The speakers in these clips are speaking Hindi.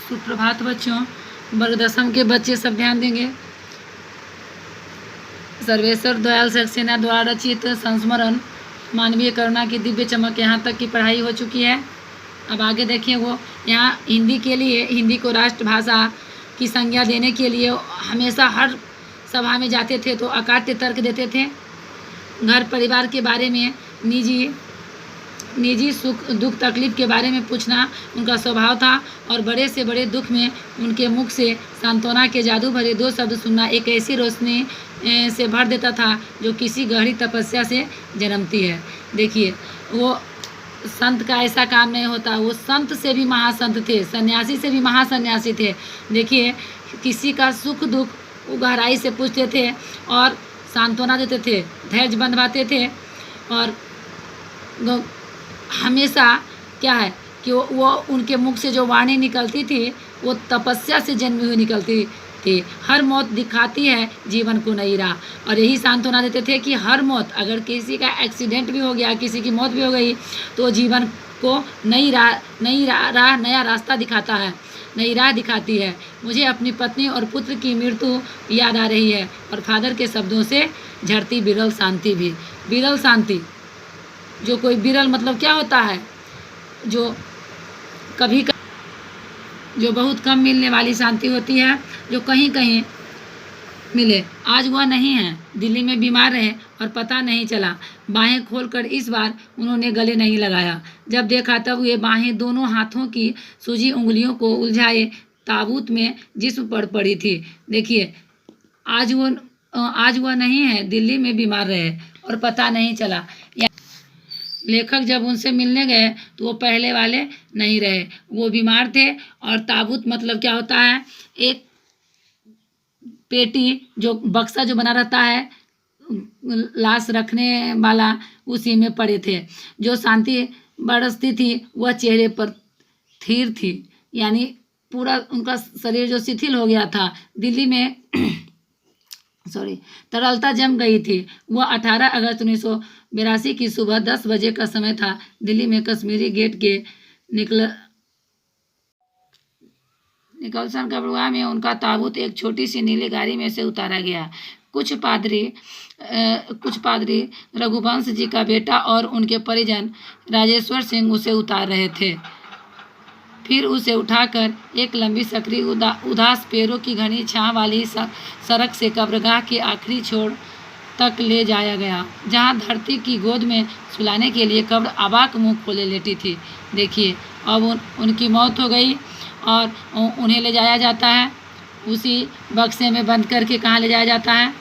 सुप्रभात बच्चों। वर्ग दसम के बच्चे सब ध्यान देंगे। सर्वेश्वर दयाल सक्सेना द्वारा रचित संस्मरण मानवीय करुणा की दिव्य चमक यहाँ तक की पढ़ाई हो चुकी है। अब आगे देखिए, वो यहाँ हिंदी के लिए, हिंदी को राष्ट्रभाषा की संज्ञा देने के लिए हमेशा हर सभा में जाते थे तो अकाट्य तर्क देते थे। घर परिवार के बारे में, निजी सुख दुख तकलीफ के बारे में पूछना उनका स्वभाव था और बड़े से बड़े दुख में उनके मुख से सांत्वना के जादू भरे दो शब्द सुनना एक ऐसी रोशनी से भर देता था जो किसी गहरी तपस्या से जन्मती है। देखिए, वो संत का ऐसा काम नहीं होता, वो संत से भी महासंत थे, सन्यासी से भी महासन्यासी थे। देखिए, किसी का सुख दुख वो गहराई से पूछते थे और सांत्वना देते थे, धैर्य बंधवाते थे और हमेशा क्या है कि वो उनके मुख से जो वाणी निकलती थी वो तपस्या से जन्मी हुई निकलती थी। हर मौत दिखाती है जीवन को नई राह, और यही सांत्वना देते थे कि हर मौत, अगर किसी का एक्सीडेंट भी हो गया, किसी की मौत भी हो गई, तो जीवन को नई राह नया रास्ता दिखाता है, नई राह दिखाती है। मुझे अपनी पत्नी और पुत्र की मृत्यु याद आ रही है और फादर के शब्दों से झड़ती विरल शांति भी। विरल शांति, जो कोई विरल मतलब क्या होता है, जो बहुत कम मिलने वाली शांति होती है, जो कहीं कहीं मिले। आज वह नहीं है, दिल्ली में बीमार रहे और पता नहीं चला। बाहें खोलकर इस बार उन्होंने गले नहीं लगाया। जब देखा तब ये बाहें दोनों हाथों की सूजी उंगलियों को उलझाए ताबूत में जिस्म पर पड़ी थी। देखिए, आज वह नहीं है, दिल्ली में बीमार रहे और पता नहीं चला। लेखक जब उनसे मिलने गए तो वो पहले वाले नहीं रहे, वो बीमार थे। और ताबूत मतलब क्या होता है, एक पेटी, जो बक्सा जो बना रहता है लाश रखने वाला, उसी में पड़े थे। जो शांति बरसती थी वह चेहरे पर स्थिर थी, यानी पूरा उनका शरीर जो शिथिल हो गया था। दिल्ली में तरलता जम गई थी। वह 18 अगस्त 1982 की सुबह 10 बजे का समय था। दिल्ली में कश्मीरी गेट के निकलसन कब्रगाह में उनका ताबूत एक छोटी सी नीली गाड़ी में से उतारा गया। कुछ पादरी रघुवंश जी का बेटा और उनके परिजन राजेश्वर सिंह उसे उतार रहे थे। फिर उसे उठाकर एक लंबी सकरी उदास पेड़ों की घनी छांव वाली सड़क से कब्रगाह के आखिरी छोर तक ले जाया गया, जहां धरती की गोद में सुलाने के लिए कब्र अबाक मुंह खोले लेटी थी। देखिए, अब उनकी मौत हो गई और उन्हें ले जाया जाता है, उसी बक्से में बंद करके कहाँ ले जाया जाता है,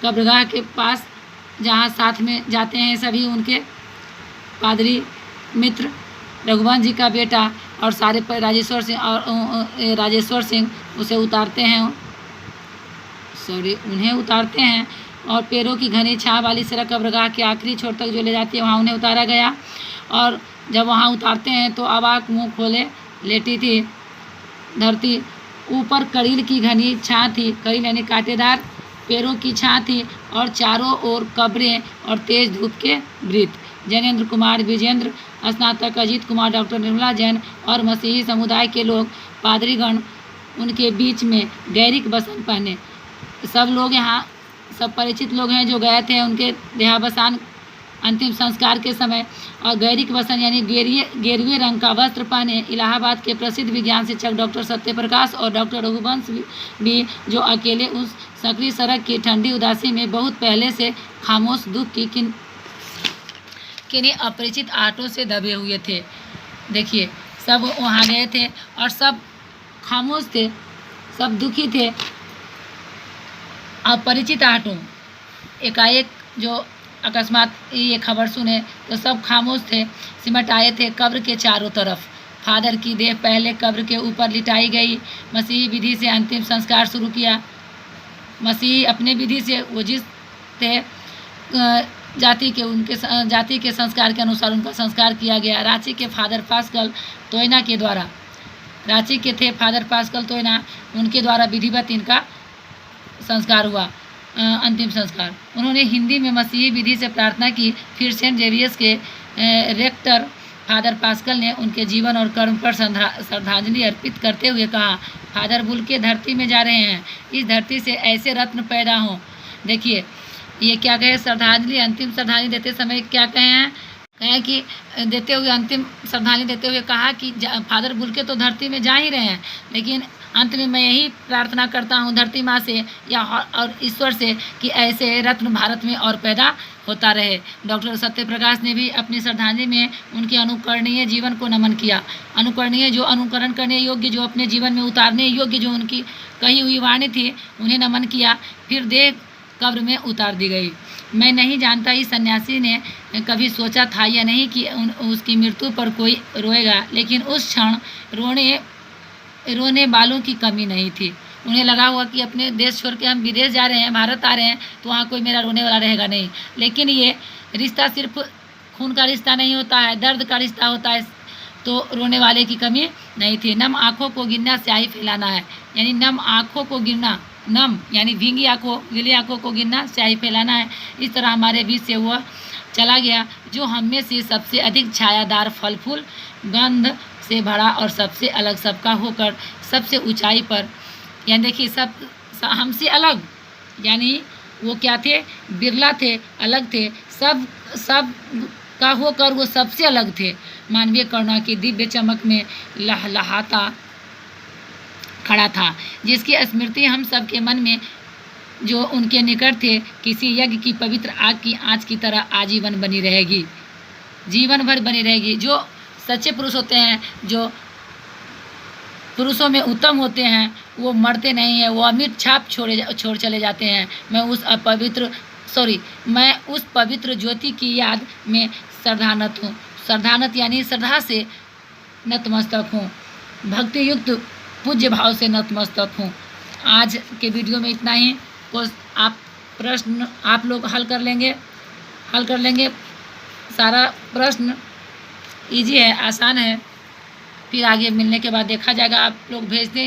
कब्रगाह के पास, जहाँ साथ में जाते हैं सभी उनके पादरी मित्र, रघुवंश जी का बेटा और सारे राजेश्वर सिंह उसे उतारते हैं, उन्हें उतारते हैं और पेड़ों की घनी छांव वाली सड़क कब्रगाह के आखिरी छोर तक जो ले जाती है वहाँ उन्हें उतारा गया। और जब वहाँ उतारते हैं तो अबाक मुंह खोले लेटी थी धरती। ऊपर करील की घनी छां थी, करील यानी कांटेदार पेड़ों की छां थी और चारों ओर कब्रें और तेज धूप के वृत्त। जैनेन्द्र कुमार, विजेंद्र, स्नातक अजीत कुमार, डॉक्टर निर्मला जैन और मसीही समुदाय के लोग, पादरीगण उनके बीच में गैरिक बसन पहने। सब लोग यहाँ सब परिचित लोग हैं जो गए थे उनके देहावसान अंतिम संस्कार के समय। और गैरिक वसन यानी गेरुए रंग का वस्त्र पहने इलाहाबाद के प्रसिद्ध विज्ञान शिक्षक डॉक्टर सत्यप्रकाश और डॉक्टर रघुवंश भी, जो अकेले उस सकरी सड़क की ठंडी उदासी में बहुत पहले से खामोश दुख की किन्हीं अपरिचित आटों से दबे हुए थे। देखिए, सब वहाँ गए थे और सब खामोश थे, सब दुखी थे। अपरिचित आटों, एकाएक जो अकस्मात ये खबर सुने तो सब खामोश थे, सिमट आए थे कब्र के चारों तरफ। फादर की देह पहले कब्र के ऊपर लिटाई गई। मसीही विधि से अंतिम संस्कार शुरू किया। मसीही अपने विधि से, वो जिस थे जाति के संस्कार के अनुसार उनका संस्कार किया गया। रांची के फादर पास्कल तोयना के द्वारा, रांची के थे फादर पास्कल तोयना, उनके द्वारा विधिवत इनका संस्कार हुआ, अंतिम संस्कार। उन्होंने हिंदी में मसीही विधि से प्रार्थना की। फिर सेंट जेवियर्स के रेक्टर फादर पास्कल ने उनके जीवन और कर्म पर श्रद्धांजलि अर्पित करते हुए कहा, फादर बुल्के धरती में जा रहे हैं, इस धरती से ऐसे रत्न पैदा हों। देखिए ये क्या कहे, श्रद्धांजलि, अंतिम श्रद्धांजलि देते समय क्या कहे हैं, कहें कि देते हुए, अंतिम श्रद्धांजलि देते हुए कहा कि फादर बुल्के तो धरती में जा ही रहे हैं, लेकिन अंत में मैं यही प्रार्थना करता हूँ धरती माँ से या और ईश्वर से कि ऐसे रत्न भारत में और पैदा होता रहे। डॉक्टर सत्यप्रकाश ने भी अपनी श्रद्धांजलि में उनके अनुकरणीय जीवन को नमन किया। अनुकरणीय, जो अनुकरण करने योग्य, जो अपने जीवन में उतारने योग्य, जो उनकी कही हुई वाणी थी, उन्हें नमन किया। फिर देह कब्र में उतार दी गई। मैं नहीं जानता इस सन्यासी ने कभी सोचा था या नहीं कि उसकी मृत्यु पर कोई रोएगा, लेकिन उस क्षण रोने वालों की कमी नहीं थी। उन्हें लगा हुआ कि अपने देश छोड़ के हम विदेश जा रहे हैं, भारत आ रहे हैं, तो वहाँ कोई मेरा रोने वाला रहेगा नहीं। लेकिन ये रिश्ता सिर्फ खून का रिश्ता नहीं होता है, दर्द का रिश्ता होता है, तो रोने वाले की कमी नहीं थी। नम आँखों को गिनना स्याही फैलाना है, यानी नम आँखों को गिनना, नम यानी भींगी आँखों, गीली आँखों को गिनना स्याही फैलाना है। इस तरह हमारे बीच से वह चला गया जो हम में से सबसे अधिक छायादार, फल फूल, गंध से भरा और सबसे अलग सबका होकर सबसे ऊंचाई पर, यानी देखिए सब हमसे अलग, यानी वो क्या थे, बिरला थे, अलग थे, सब का होकर वो सबसे अलग थे। मानवीय करुणा की दिव्य चमक में लहलहाता खड़ा था, जिसकी स्मृति हम सबके मन में जो उनके निकट थे किसी यज्ञ की पवित्र आग की आँच की तरह आजीवन बनी रहेगी, जीवन भर बनी रहेगी। जो सच्चे पुरुष होते हैं, जो पुरुषों में उत्तम होते हैं, वो मरते नहीं हैं, वो अमिट छाप छोड़ चले जाते हैं। मैं उस पवित्र ज्योति की याद में श्रद्धानत हूँ। श्रद्धानत यानी श्रद्धा से नतमस्तक हूँ, भक्ति युक्त पूज्य भाव से नतमस्तक हूँ। आज के वीडियो में इतना ही। आप प्रश्न आप लोग हल कर लेंगे। सारा प्रश्न इजी है, आसान है। फिर आगे मिलने के बाद देखा जाएगा, आप लोग भेज दें।